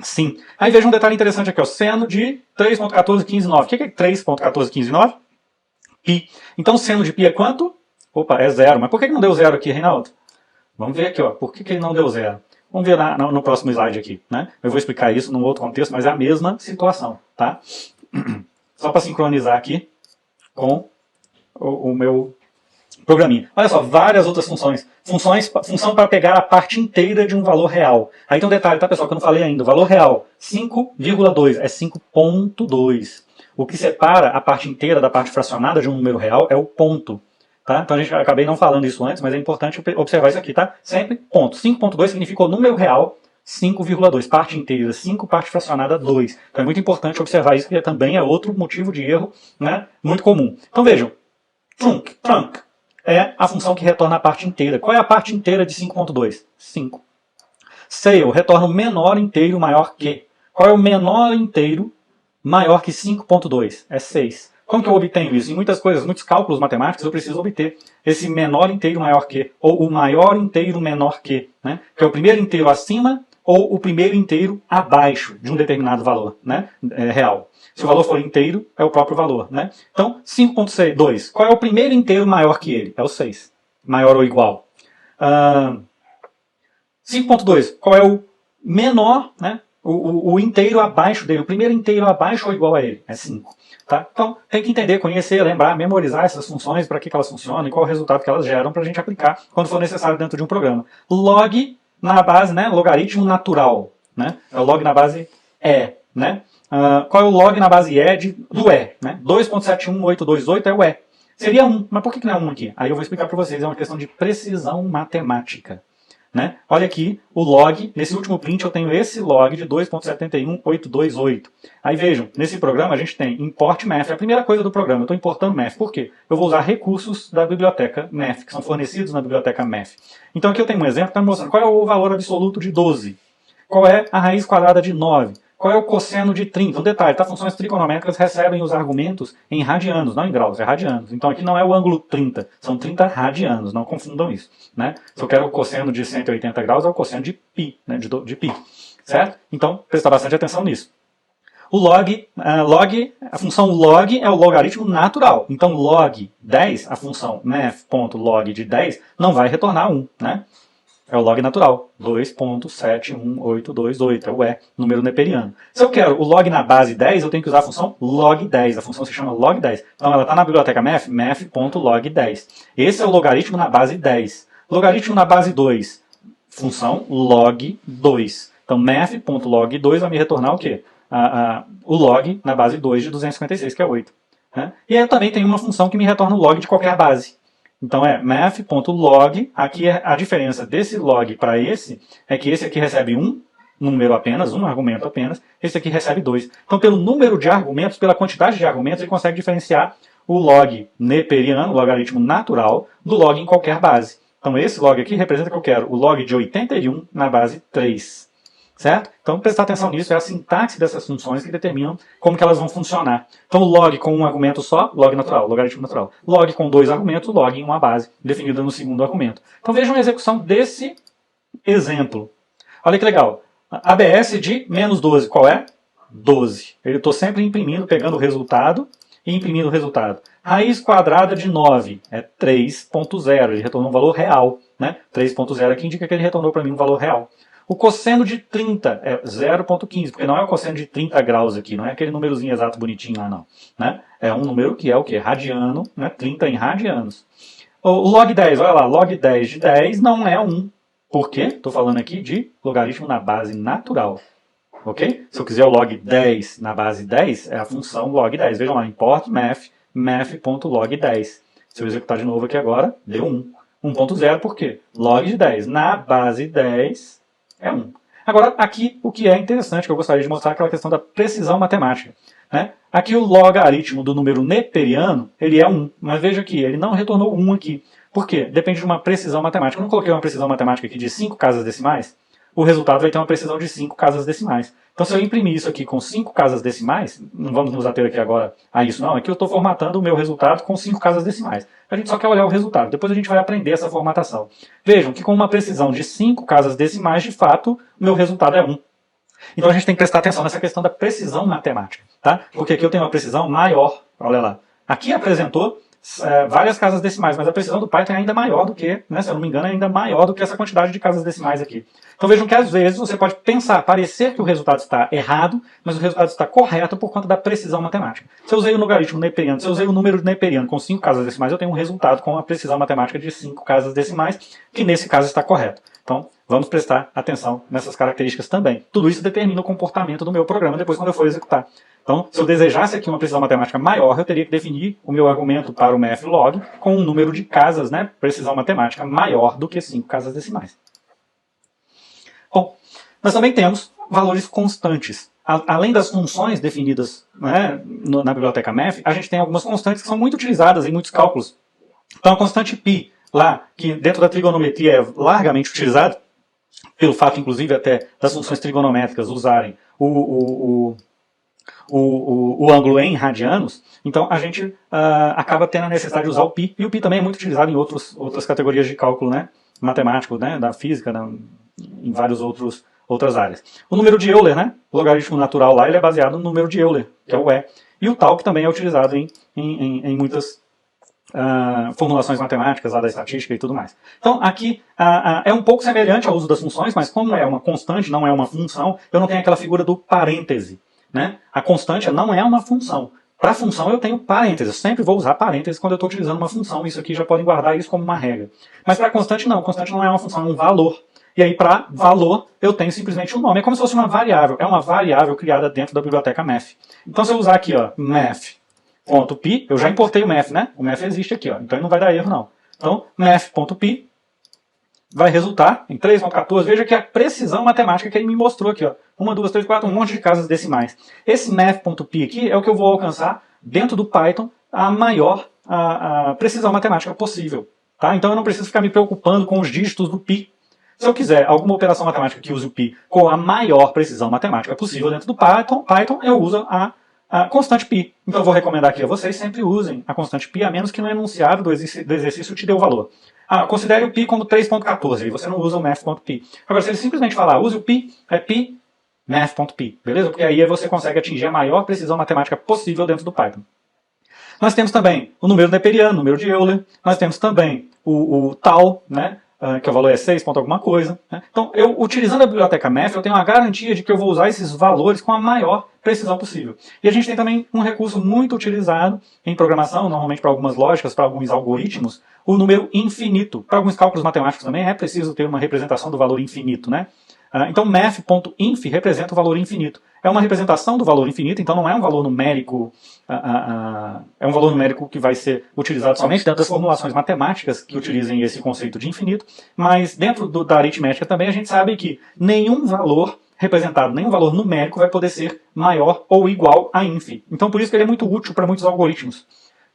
sin. Aí veja um detalhe interessante aqui, o seno de 3.1415,9. O que é 3.1415,9? Pi. Então o seno de pi é quanto? Opa, é 0. Mas por que não deu 0 aqui, Reinaldo? Vamos ver aqui, ó. Por que ele não deu 0? Vamos ver no próximo slide aqui. Né? Eu vou explicar isso num outro contexto, mas é a mesma situação. Tá? Só para sincronizar aqui com o meu programinha. Olha só, várias outras funções. Função para pegar a parte inteira de um valor real. Aí tem um detalhe, tá, pessoal, que eu não falei ainda. O valor real, 5,2, é 5,2. O que separa a parte inteira da parte fracionada de um número real é o ponto. Tá? Então acabei não falando isso antes, mas é importante observar isso aqui, tá? Sempre ponto. 5,2 significa o número real 5,2. Parte inteira 5, parte fracionada 2. Então é muito importante observar isso, que também é outro motivo de erro, né, muito comum. Então vejam, trunk é a função que retorna a parte inteira. Qual é a parte inteira de 5,2? 5. Sale retorna o menor inteiro maior que. Qual é o menor inteiro maior que 5,2? É 6. Como que eu obtenho isso? Em muitos cálculos matemáticos, eu preciso obter esse menor inteiro maior que, ou o maior inteiro menor que, né? Que é o primeiro inteiro acima ou o primeiro inteiro abaixo de um determinado valor, né, real. Se o valor for inteiro, é o próprio valor. Né? Então, 5,2. Qual é o primeiro inteiro maior que ele? É o 6. Maior ou igual. 5,2. Qual é o menor, né, o inteiro abaixo dele? O primeiro inteiro abaixo ou igual a ele? É 5. Tá? Então, tem que entender, conhecer, lembrar, memorizar essas funções, para que elas funcionam e qual é o resultado que elas geram para a gente aplicar quando for necessário dentro de um programa. Log na base, né, logaritmo natural. Né? É o log na base E. Né? Qual é o log na base E do E? Né? 2.71828 é o E. Seria 1, mas por que não é 1 aqui? Aí eu vou explicar para vocês, é uma questão de precisão matemática. Né? Olha aqui o log, nesse último print eu tenho esse log de 2.71828. Aí vejam, nesse programa a gente tem import math, é a primeira coisa do programa, eu estou importando math. Por quê? Eu vou usar recursos da biblioteca math, que são fornecidos na biblioteca math. Então aqui eu tenho um exemplo que está me mostrando qual é o valor absoluto de 12, qual é a raiz quadrada de 9, qual é o cosseno de 30? Um detalhe, tá? Funções trigonométricas recebem os argumentos em radianos, não em graus, é radianos. Então aqui não é o ângulo 30, são 30 radianos, não confundam isso. Né? Se eu quero o cosseno de 180 graus, é o cosseno de π, né? de π. Certo? Então, prestar bastante atenção nisso. O a função log é o logaritmo natural. Então log 10, a função math.log de 10, não vai retornar 1. Né? É o log natural, 2.71828, é o E, número neperiano. Se eu quero o log na base 10, eu tenho que usar a função log10. A função se chama log10. Então ela está na biblioteca math, math.log10. Esse é o logaritmo na base 10. Logaritmo na base 2, função log2. Então math.log2 vai me retornar o quê? O log na base 2 de 256, que é 8. Né? E aí também tem uma função que me retorna o log de qualquer base. Então é math.log, aqui a diferença desse log para esse é que esse aqui recebe um número apenas, um argumento apenas, esse aqui recebe 2. Então pelo número de argumentos, pela quantidade de argumentos, ele consegue diferenciar o log neperiano, o logaritmo natural, do log em qualquer base. Então esse log aqui representa que eu quero o log de 81 na base 3. certo? Então, prestar atenção nisso é a sintaxe dessas funções que determinam como que elas vão funcionar. Então, log com um argumento só, log natural, logaritmo natural. Log com dois argumentos, log em uma base, definida no segundo argumento. Então, vejam a execução desse exemplo. Olha que legal. ABS de menos 12, qual é? 12. Eu estou sempre imprimindo, pegando o resultado e imprimindo o resultado. Raiz quadrada de 9 é 3.0, ele retornou um valor real. Né? 3.0 aqui indica que ele retornou para mim um valor real. O cosseno de 30 é 0.15, porque não é o cosseno de 30 graus aqui, não é aquele númerozinho exato bonitinho lá não. Né? É um número que é o quê? Radiano, né? 30 em radianos. O log 10, olha lá, log 10 de 10 não é 1. Por quê? Estou falando aqui de logaritmo na base natural. Ok? Se eu quiser o log 10 na base 10, é a função log 10. Vejam lá, import math.log 10. Se eu executar de novo aqui agora, deu 1. 1.0 por quê? Log de 10 na base 10 é 1. Agora, aqui o que é interessante, que eu gostaria de mostrar, é aquela questão da precisão matemática. Né? Aqui o logaritmo do número neperiano, ele é 1. Mas veja aqui, ele não retornou 1 aqui. Por quê? Depende de uma precisão matemática. Eu não coloquei uma precisão matemática aqui de 5 casas decimais. O resultado vai ter uma precisão de 5 casas decimais. Então, se eu imprimir isso aqui com 5 casas decimais, não vamos nos ater aqui agora a isso, não. Aqui eu estou formatando o meu resultado com 5 casas decimais. A gente só quer olhar o resultado. Depois a gente vai aprender essa formatação. Vejam que com uma precisão de 5 casas decimais, de fato, o meu resultado é 1. Então, a gente tem que prestar atenção nessa questão da precisão matemática. Tá? Porque aqui eu tenho uma precisão maior. Olha lá. Aqui apresentou várias casas decimais, mas a precisão do Python é ainda maior do que, né, se eu não me engano, é ainda maior do que essa quantidade de casas decimais aqui. Então vejam que às vezes você pode pensar, parecer que o resultado está errado, mas o resultado está correto por conta da precisão matemática. Se eu usei o logaritmo neperiano, se eu usei o número neperiano com 5 casas decimais, eu tenho um resultado com a precisão matemática de 5 casas decimais, que nesse caso está correto. Então vamos prestar atenção nessas características também. Tudo isso determina o comportamento do meu programa depois quando eu for executar. Então, se eu desejasse aqui uma precisão matemática maior, eu teria que definir o meu argumento para o mathlog com um número de casas, né, precisão matemática maior do que 5 casas decimais. Bom, nós também temos valores constantes. Além das funções definidas, né, na biblioteca math, a gente tem algumas constantes que são muito utilizadas em muitos cálculos. Então, a constante π, lá, que dentro da trigonometria é largamente utilizada, pelo fato, inclusive, até das funções trigonométricas usarem o ângulo em radianos, então a gente acaba tendo a necessidade de usar o π, e o π também é muito utilizado em outras categorias de cálculo, né, matemático, né, da física, em várias outras áreas. O número de Euler, né, o logaritmo natural lá, ele é baseado no número de Euler, que é o E, e o tal, que também é utilizado em muitas formulações matemáticas lá da estatística e tudo mais. Então aqui é um pouco semelhante ao uso das funções, mas como é uma constante, não é uma função, eu não tenho aquela figura do parêntese. Né? A constante não é uma função. Para a função eu tenho parênteses. Eu sempre vou usar parênteses quando eu estou utilizando uma função. Isso aqui já podem guardar isso como uma regra. Mas para a constante não. A constante não é uma função, é um valor. E aí para valor eu tenho simplesmente um nome. É como se fosse uma variável. É uma variável criada dentro da biblioteca math. Então se eu usar aqui, ó, math.py, eu já importei o math, né? O math existe aqui, ó. Então ele não vai dar erro não. Então math.py vai resultar em 3.14. Veja que a precisão matemática que ele me mostrou aqui, ó. 1, 2, 3, 4, um monte de casas decimais. Esse math.py aqui é o que eu vou alcançar dentro do Python a maior precisão matemática possível. Tá? Então eu não preciso ficar me preocupando com os dígitos do π. Se eu quiser alguma operação matemática que use o π com a maior precisão matemática possível dentro do Python eu uso a constante π. Então eu vou recomendar aqui a vocês sempre usem a constante π, a menos que no enunciado do exercício te dê o valor. Considere o π como 3.14 e você não usa o math.py. Agora, se ele simplesmente falar, use o π, é π math.py, beleza? Porque aí você consegue atingir a maior precisão matemática possível dentro do Python. Nós temos também o número neperiano, o número de Euler. Nós temos também o tal, né? Que o valor é 6 ponto alguma coisa. Né? Então, eu utilizando a biblioteca math, eu tenho a garantia de que eu vou usar esses valores com a maior precisão possível. E a gente tem também um recurso muito utilizado em programação, normalmente para algumas lógicas, para alguns algoritmos, o número infinito. Para alguns cálculos matemáticos também é preciso ter uma representação do valor infinito, né? Então, math.inf representa o valor infinito. É uma representação do valor infinito, então não é um valor numérico, é um valor numérico que vai ser utilizado somente dentro das formulações matemáticas que utilizem esse conceito de infinito, mas dentro da aritmética também a gente sabe que nenhum valor representado, nenhum valor numérico vai poder ser maior ou igual a inf. Então, por isso que ele é muito útil para muitos algoritmos.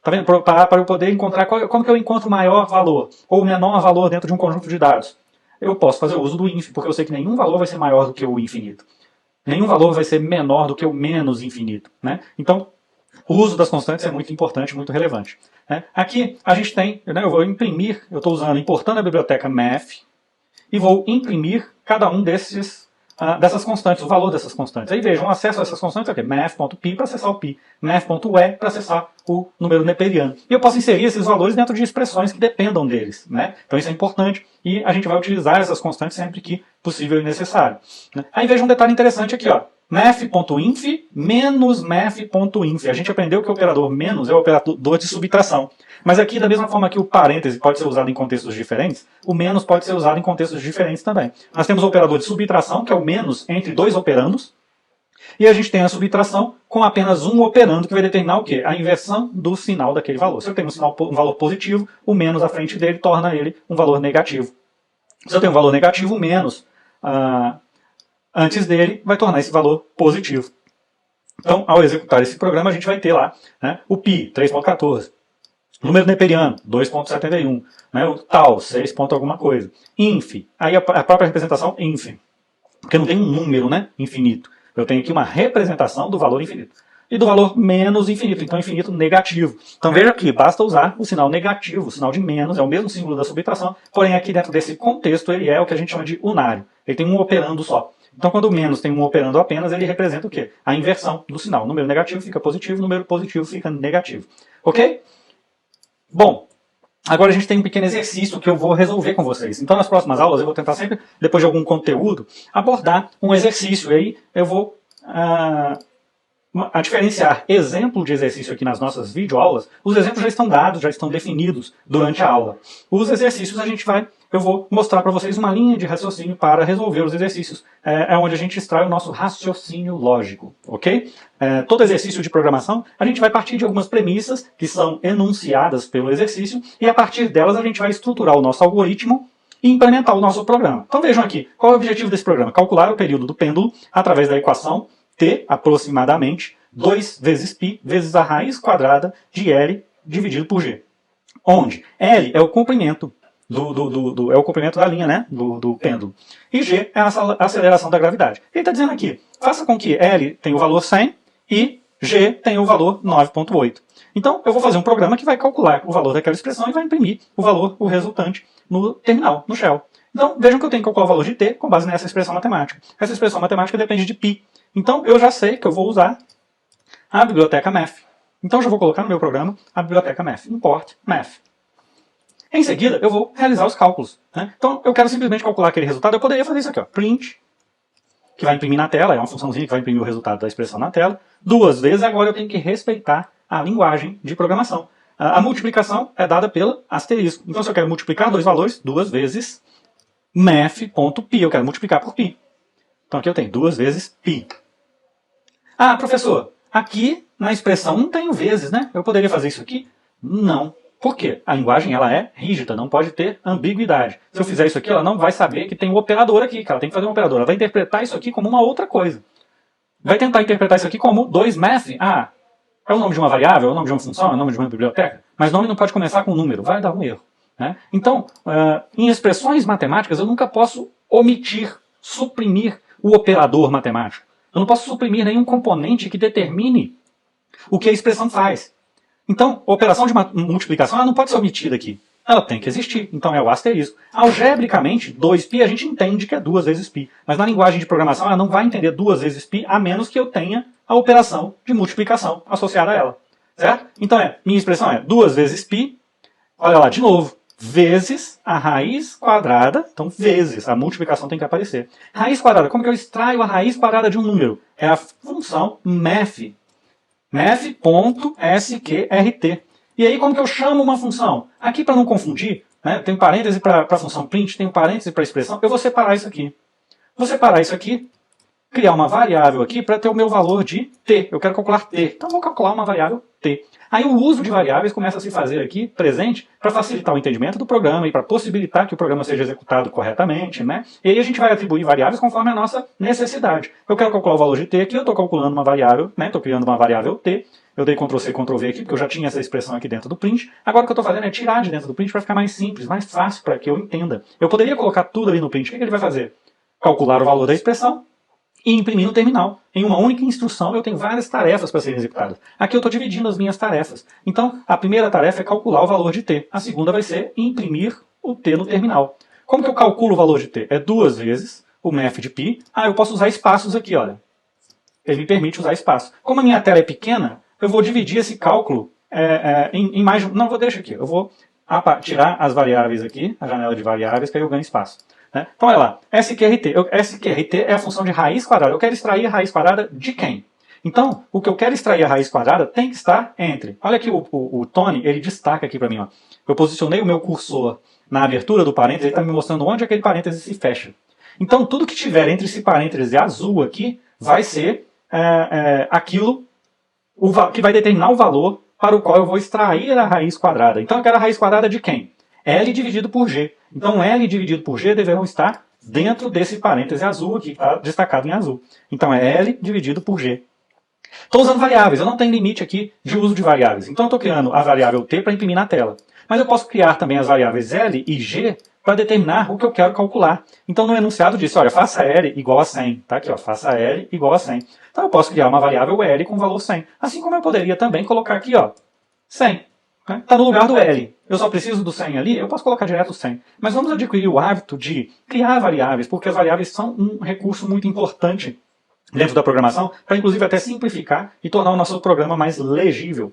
Tá vendo? Para eu poder encontrar como que eu encontro o maior valor ou o menor valor dentro de um conjunto de dados. eu posso fazer uso do inf, porque eu sei que nenhum valor vai ser maior do que o infinito. Nenhum valor vai ser menor do que o menos infinito, né? Então, o uso das constantes é muito importante, muito relevante, né? Aqui a gente tem, né, eu vou imprimir, eu estou importando a biblioteca math, e vou imprimir cada um dessas constantes, o valor dessas constantes. Aí vejam, o acesso a essas constantes é o quê? Math.pi para acessar o pi, math.e para acessar o número neperiano. E eu posso inserir esses valores dentro de expressões que dependam deles, né? Então isso é importante e a gente vai utilizar essas constantes sempre que possível e necessário, né? Aí veja um detalhe interessante aqui, ó. Math.inf menos math.inf. A gente aprendeu que o operador menos é o operador de subtração. Mas aqui, da mesma forma que o parêntese pode ser usado em contextos diferentes, o menos pode ser usado em contextos diferentes também. Nós temos o operador de subtração, que é o menos entre dois operandos, e a gente tem a subtração com apenas um operando, que vai determinar o quê? A inversão do sinal daquele valor. Se eu tenho um valor positivo, o menos à frente dele torna ele um valor negativo. Se eu tenho um valor negativo, o menos antes dele vai tornar esse valor positivo. Então, ao executar esse programa, a gente vai ter lá, né, o pi, 3.14. Número neperiano, 2.71. Né, o tal, 6 ponto alguma coisa. Inf, aí a própria representação inf. Porque não tem um número, né, infinito. Eu tenho aqui uma representação do valor infinito. E do valor menos infinito, então infinito negativo. Então veja aqui, basta usar o sinal negativo, o sinal de menos, é o mesmo símbolo da subtração, porém aqui dentro desse contexto ele é o que a gente chama de unário. Ele tem um operando só. Então quando o menos tem um operando apenas, ele representa o quê? A inversão do sinal. O número negativo fica positivo, o número positivo fica negativo. Ok? Bom, agora a gente tem um pequeno exercício que eu vou resolver com vocês. Então nas próximas aulas eu vou tentar sempre, depois de algum conteúdo, abordar um exercício. E aí eu vou a diferenciar exemplo de exercício aqui nas nossas videoaulas. Os exemplos já estão dados, já estão definidos durante a aula. Os exercícios eu vou mostrar para vocês uma linha de raciocínio para resolver os exercícios. É onde a gente extrai o nosso raciocínio lógico, ok? Todo exercício de programação, a gente vai partir de algumas premissas que são enunciadas pelo exercício e a partir delas a gente vai estruturar o nosso algoritmo e implementar o nosso programa. Então vejam aqui, qual é o objetivo desse programa? Calcular o período do pêndulo através da equação t, aproximadamente, 2 vezes π vezes a raiz quadrada de L dividido por G. Onde L é o comprimento é o comprimento da linha, né, do pêndulo. E G é a aceleração da gravidade. Ele está dizendo aqui, faça com que L tenha o valor 100 e G tenha o valor 9.8. Então, eu vou fazer um programa que vai calcular o valor daquela expressão e vai imprimir o resultante, no terminal, no shell. Então, vejam que eu tenho que calcular o valor de t com base nessa expressão matemática. Essa expressão matemática depende de π. Então, eu já sei que eu vou usar a biblioteca math. Então, eu já vou colocar no meu programa a biblioteca math, import math. Em seguida, eu vou realizar os cálculos, né? Então, eu quero simplesmente calcular aquele resultado. Eu poderia fazer isso aqui, ó, print, que vai imprimir na tela, é uma funçãozinha que vai imprimir o resultado da expressão na tela, 2 vezes. Agora eu tenho que respeitar a linguagem de programação. A multiplicação é dada pelo asterisco. Então, se eu quero multiplicar dois valores, 2 vezes math.pi. Eu quero multiplicar por π. Então, aqui eu tenho 2 vezes π. Ah, professor, aqui na expressão não tem vezes, né? Eu poderia fazer isso aqui? Não. Por quê? A linguagem ela é rígida, não pode ter ambiguidade. Se eu fizer isso aqui, ela não vai saber que tem um operador aqui, que ela tem que fazer um operador. Ela vai interpretar isso aqui como uma outra coisa. Vai tentar interpretar isso aqui como 2math. Ah, é o nome de uma variável, é o nome de uma função, é o nome de uma biblioteca. Mas nome não pode começar com um número, vai dar um erro, né? Então, em expressões matemáticas, eu nunca posso omitir, suprimir o operador matemático. Eu não posso suprimir nenhum componente que determine o que a expressão faz. Então, a operação de multiplicação ela não pode ser omitida aqui. Ela tem que existir. Então é o asterisco. Algebricamente, 2π a gente entende que é 2 vezes π. Mas na linguagem de programação ela não vai entender 2 vezes π a menos que eu tenha a operação de multiplicação associada a ela. Certo? Então minha expressão é 2 vezes π, olha lá de novo, vezes a raiz quadrada, então vezes, a multiplicação tem que aparecer. Raiz quadrada, como que eu extraio a raiz quadrada de um número? É a função math. math.sqrt. E aí como que eu chamo uma função? Aqui para não confundir, né, tem parêntese para a função print, tem parêntese para a expressão, eu vou separar isso aqui. Vou separar isso aqui, criar uma variável aqui para ter o meu valor de t. Eu quero calcular t. Então eu vou calcular uma variável t. Aí o uso de variáveis começa a se fazer aqui presente para facilitar o entendimento do programa e para possibilitar que o programa seja executado corretamente, né? E aí a gente vai atribuir variáveis conforme a nossa necessidade. Eu quero calcular o valor de t aqui, eu estou calculando uma variável, né? Estou criando uma variável t. Eu dei Ctrl+C, Ctrl+V aqui, porque eu já tinha essa expressão aqui dentro do print. Agora o que eu estou fazendo é tirar de dentro do print para ficar mais simples, mais fácil para que eu entenda. Eu poderia colocar tudo ali no print. O que ele vai fazer? Calcular o valor da expressão e imprimir no terminal. Em uma única instrução eu tenho várias tarefas para serem executadas. Aqui eu estou dividindo as minhas tarefas. Então, a primeira tarefa é calcular o valor de t. A segunda vai ser imprimir o t no terminal. Como que eu calculo o valor de t? É 2 vezes o math de π. Eu posso usar espaços aqui, olha. Ele me permite usar espaço. Como a minha tela é pequena, eu vou dividir esse cálculo em mais... Não, vou deixar aqui. Eu vou tirar as variáveis aqui, a janela de variáveis, que aí eu ganho espaço. Né? Então, olha lá. SQRT. SQRT é a função de raiz quadrada. Eu quero extrair a raiz quadrada de quem? Então, o que eu quero extrair a raiz quadrada tem que estar entre... Olha aqui o Tony, ele destaca aqui para mim. Ó. Eu posicionei o meu cursor na abertura do parênteses, ele está me mostrando onde aquele parênteses se fecha. Então, tudo que tiver entre esse parênteses azul aqui vai ser aquilo que vai determinar o valor para o qual eu vou extrair a raiz quadrada. Então eu quero a raiz quadrada de quem? L dividido por G. Então L dividido por G deverão estar dentro desse parêntese azul aqui, que está destacado em azul. Então é L dividido por G. Estou usando variáveis, eu não tenho limite aqui de uso de variáveis. Então eu estou criando a variável t para imprimir na tela. Mas eu posso criar também as variáveis L e G para determinar o que eu quero calcular. Então no enunciado diz, olha, faça L igual a 100. Tá aqui, ó, faça L igual a 100. Então eu posso criar uma variável L com valor 100. Assim como eu poderia também colocar aqui, ó, 100. Está no lugar do L. Eu só preciso do 100 ali, eu posso colocar direto o 100. Mas vamos adquirir o hábito de criar variáveis, porque as variáveis são um recurso muito importante dentro da programação, para inclusive até simplificar e tornar o nosso programa mais legível.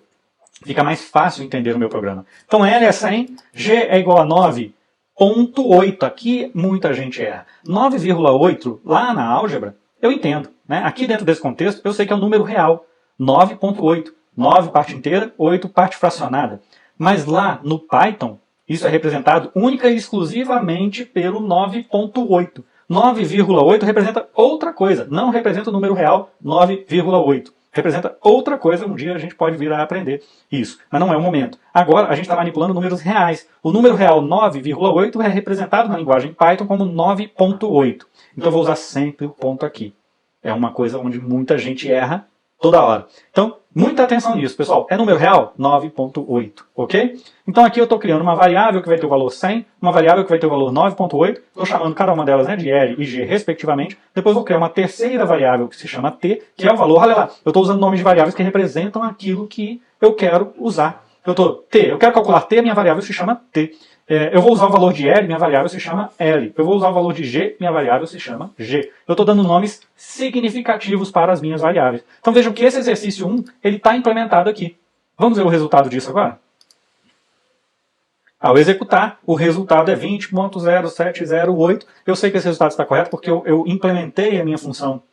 Fica mais fácil entender o meu programa. Então L é 100, G é igual a 9,8. Aqui muita gente erra. 9,8 lá na álgebra, eu entendo. Né? Aqui dentro desse contexto, eu sei que é um número real. 9,8. 9 parte inteira, 8 parte fracionada. Mas lá no Python, isso é representado única e exclusivamente pelo 9,8. 9,8 representa outra coisa. Não representa o número real 9,8. Representa outra coisa. Um dia a gente pode vir a aprender isso. Mas não é o momento. Agora a gente está manipulando números reais. O número real 9,8 é representado na linguagem Python como 9,8. Então eu vou usar sempre o ponto aqui. É uma coisa onde muita gente erra toda hora. Então, muita atenção nisso, pessoal. É número real? 9,8, ok? Então aqui eu estou criando uma variável que vai ter o valor 100, uma variável que vai ter o valor 9,8, estou chamando cada uma delas, né, de L e G, respectivamente. Depois vou criar uma terceira variável que se chama T, que é o valor, olha lá, eu estou usando nomes de variáveis que representam aquilo que eu quero usar. Eu quero calcular T, minha variável se chama T. Eu vou usar o valor de L, minha variável se chama L. Eu vou usar o valor de G, minha variável se chama G. Eu estou dando nomes significativos para as minhas variáveis. Então vejam que esse exercício 1 está implementado aqui. Vamos ver o resultado disso agora? Ao executar, o resultado é 20.0708. Eu sei que esse resultado está correto porque eu implementei a minha função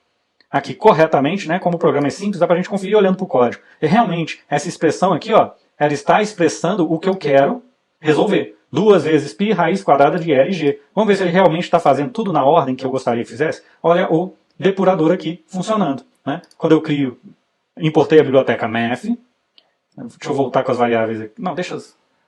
aqui corretamente, né? Como o programa é simples, dá para a gente conferir olhando para o código. E realmente, essa expressão aqui, ó, ela está expressando o que eu quero resolver. 2 vezes π raiz quadrada de L e G. Vamos ver se ele realmente está fazendo tudo na ordem que eu gostaria que fizesse. Olha o depurador aqui funcionando. Né? Quando eu importei a biblioteca math. Deixa eu voltar com as variáveis aqui. Não,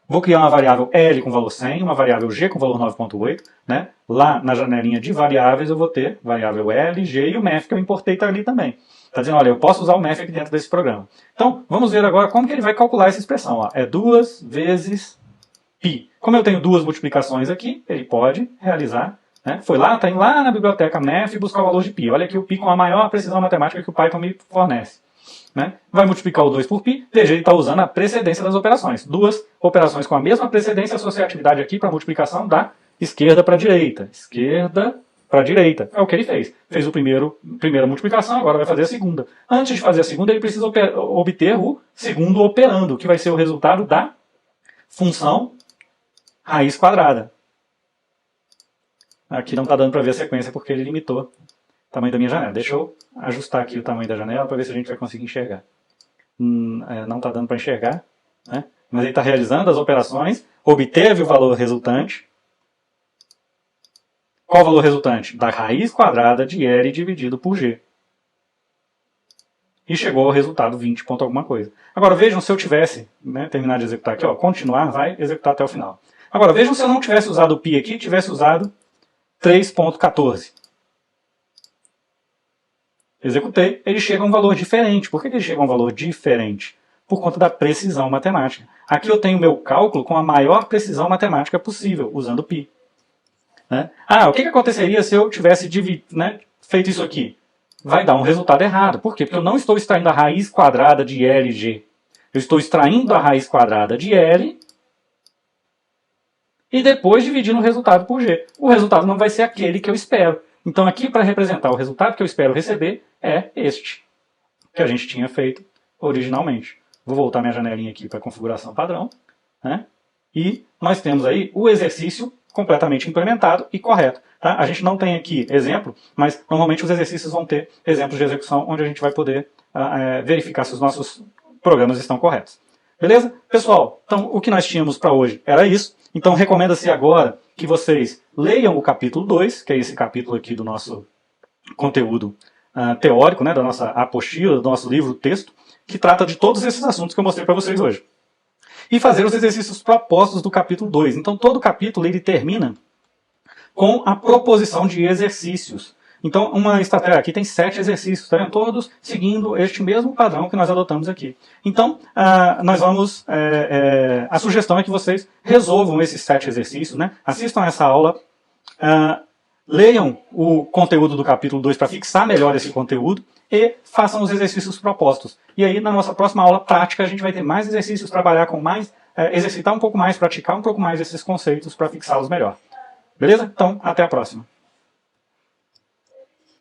vou criar uma variável L com valor 100, uma variável G com valor 9,8. Né? Lá na janelinha de variáveis eu vou ter variável L, G e o math que eu importei está ali também. Está dizendo, olha, eu posso usar o math aqui dentro desse programa. Então, vamos ver agora como que ele vai calcular essa expressão. Ó. É 2 vezes π. Como eu tenho duas multiplicações aqui, ele pode realizar. Né? Está indo lá na biblioteca math e buscar o valor de π. Olha aqui o π com a maior precisão matemática que o Python me fornece. Né? Vai multiplicar o 2 por π. Veja, ele está usando a precedência das operações. Duas operações com a mesma precedência, associatividade aqui para multiplicação da esquerda para a direita. Esquerda para a direita. É o que ele fez. Fez a primeira multiplicação, agora vai fazer a segunda. Antes de fazer a segunda, ele precisa obter o segundo operando, que vai ser o resultado da função raiz quadrada. Aqui não está dando para ver a sequência porque ele limitou o tamanho da minha janela. Deixa eu ajustar aqui o tamanho da janela para ver se a gente vai conseguir enxergar. Não está dando para enxergar, né? Mas ele está realizando as operações, obteve o valor resultante. Qual o valor resultante? Da raiz quadrada de L dividido por G. e chegou ao resultado 20 ponto alguma coisa. Agora vejam se eu tivesse, né, terminar de executar aqui, ó, continuar, vai executar até o final. Agora vejam se eu não tivesse usado o pi aqui, tivesse usado 3.14. Executei, ele chega a um valor diferente. Por que ele chega a um valor diferente? Por conta da precisão matemática. Aqui eu tenho o meu cálculo com a maior precisão matemática possível, usando pi. Né? O que aconteceria se eu tivesse feito isso aqui? Vai dar um resultado errado. Por quê? Porque eu não estou extraindo a raiz quadrada de LG. Eu estou extraindo a raiz quadrada de L e depois dividindo o resultado por G. O resultado não vai ser aquele que eu espero. Então aqui, para representar o resultado que eu espero receber, é este, que a gente tinha feito originalmente. Vou voltar minha janelinha aqui para a configuração padrão. Né? E nós temos aí o exercício completamente implementado e correto. Tá? A gente não tem aqui exemplo, mas normalmente os exercícios vão ter exemplos de execução onde a gente vai poder verificar se os nossos programas estão corretos. Beleza? Pessoal, então o que nós tínhamos para hoje era isso. Então recomenda-se agora que vocês leiam o capítulo 2, que é esse capítulo aqui do nosso conteúdo teórico, né, da nossa apostila, do nosso livro texto, que trata de todos esses assuntos que eu mostrei para vocês hoje. E fazer os exercícios propostos do capítulo 2. Então todo capítulo ele termina com a proposição de exercícios. Então, uma estratégia aqui tem 7 exercícios, tá? Todos seguindo este mesmo padrão que nós adotamos aqui. Então, nós vamos... a sugestão é que vocês resolvam esses 7 exercícios, né? Assistam essa aula, leiam o conteúdo do capítulo 2 para fixar melhor esse conteúdo e façam os exercícios propostos. E aí, na nossa próxima aula prática, a gente vai ter mais exercícios, trabalhar com mais, exercitar um pouco mais, praticar um pouco mais esses conceitos para fixá-los melhor. Beleza? Então, até a próxima.